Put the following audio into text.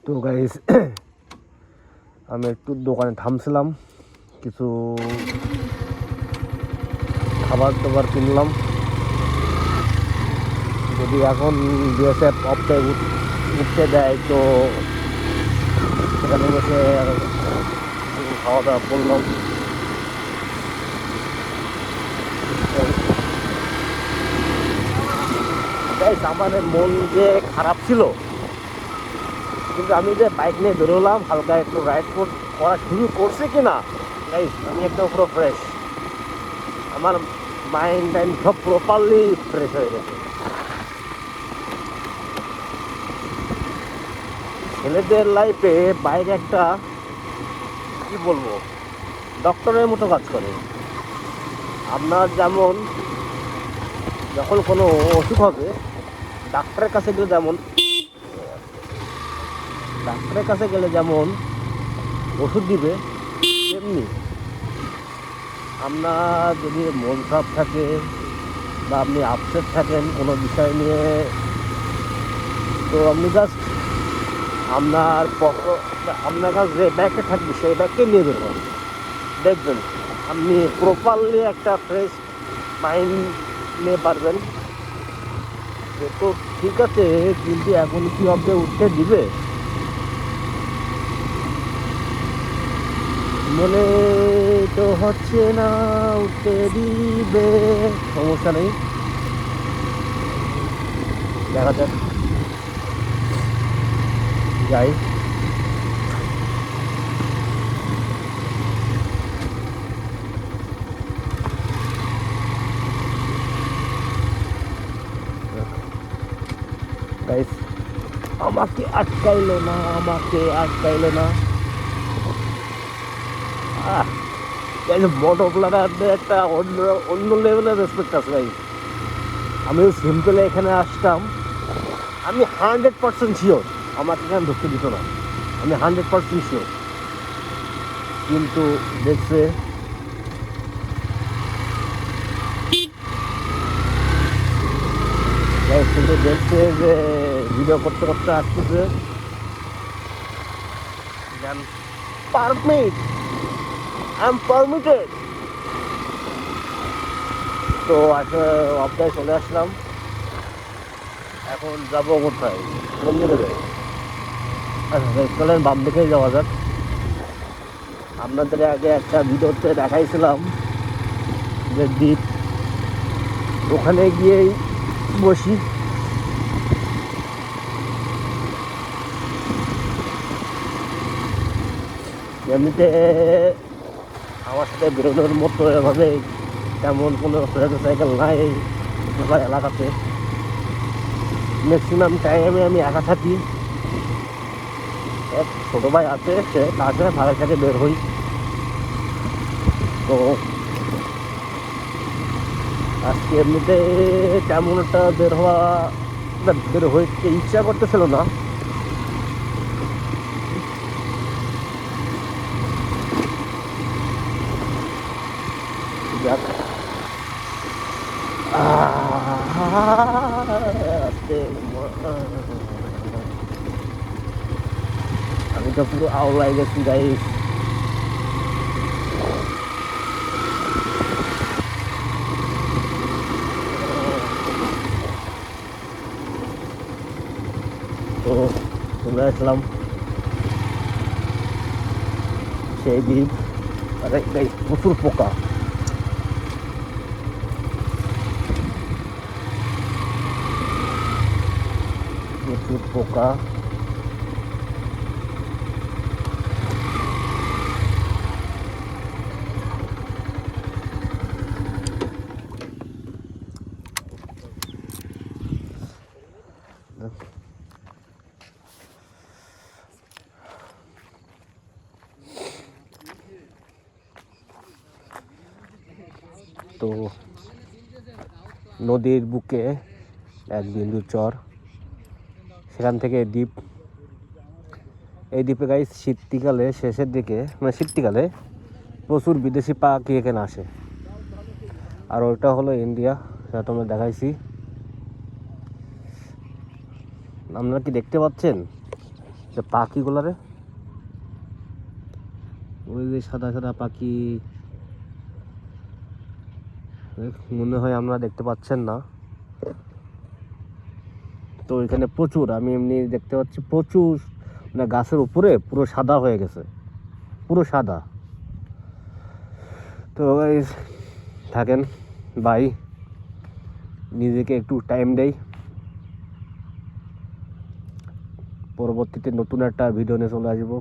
তো গাইস আমি একটু দোকানে থামছিলাম, কিছু খাবার দাবার কিনলাম। যদি এখন বিএসএফ অফটায় উঠতে দেয় তো সেখানে বসে খাওয়া দাওয়া করলাম। গাইস আমার মন যে খারাপ ছিল, কিন্তু আমি যে বাইক নিয়ে বেরোলাম, হালকা একটু রাইড করা শুরু করছে কিনা গাইস, আমি একদম পুরো ফ্রেশ। আমার মাইন্ড টাইন্ড সব প্রপারলি ফ্রেশ হয়ে গেছে। ছেলেদের লাইফে বাইক একটা কি বলবো, ডক্টরের মতো কাজ করে। আপনার যেমন যখন কোনো অসুখ হবে, ডাক্তারের কাছে গেলে যেমন ওষুধ দিবে, তেমনি আপনার যদি মন খারাপ থাকে বা আপনি আপসেট থাকেন কোনো বিষয় নিয়ে, তো আপনি জাস্ট আপনার কাছে যে ব্যাগটা থাকবে সেই ব্যাগকে নিয়ে বেরোবেন, দেখবেন আপনি প্রপারলি একটা ফ্রেশ মাইন্ড নিয়ে পারবেন। তো ঠিক আছে, কিন্তু এখন কি হবে, উঠতে দিবে? মনে তো হচ্ছে না উঠতে দিবে। সমস্যা নেই, দেখা যাক, যাই। গাইস আমাকে আটকাইলো না। মোটর ব্লগারদের একটা অন্য লেভেলের রেসপেক্ট আছে ভাই। আমিও সিম্পলে এখানে আসতাম, আমি 100% শিওর আমাকে এখানে ঢুকতে দিত না, আমি 100% শিওর। কিন্তু দেখছে যে ভিডিও করতে করতে আসতেছে, পারমিট, আই এম পারমিটেড। তো আসলে অবদায় চলে আসলাম। এখন যাবো কোথায়, কোন দিকে যাই? আচ্ছা চলেন বাম দিকেই যাওয়া যাক। আপনাদের আগে একটা ভিডিওতে দেখাইছিলাম যে দ্বীপ, ওখানে গিয়েই বসি। এমনিতে আমার সাথে বেরোনোর মতো এভাবে তেমন কোনো সাইকেল নাই এলাকাতে। ম্যাক্সিমাম টাইমে আমি একা থাকি, এক ছোটো ভাই আছে, সে তার সাথে ভাড়ার সাথে বের হই। তো আজকে এমনিতে তেমন একটা বের হইতে ইচ্ছা করতেছিল না। যাক, আমি তো পুরো আওলাই গেছি গাইস। তো চলে আসলাম সেই দ্বীপ। আরে গাইস প্রচুর পোকা, প্রচুর পোকা। তো নদীর বুকে এক বিন্দু চর, সেখান থেকে দ্বীপ। এই দ্বীপে গাইস শীতকালে শেষের দিকে, মানে শীতকালে প্রচুর বিদেশি পাখি এখানে আসে। আর ওটা হলো ইন্ডিয়া, সেটা তোমরা দেখাইছি। আপনারা কি দেখতে পাচ্ছেন? যে পাখিগুলারে, ওই যে সাদা সাদা পাখি মনে হয় আপনারা দেখতে পাচ্ছেন না। তো এখানে প্রচুর, আমি এমনি দেখতে পাচ্ছি প্রচুর, মানে গাছের উপরে পুরো সাদা হয়ে গেছে, পুরো সাদা। তো গাইস থাকেন, বাই, নিজেকে একটু টাইম দেই, পরবর্তীতে নতুন একটা ভিডিও নিয়ে চলে আসবো।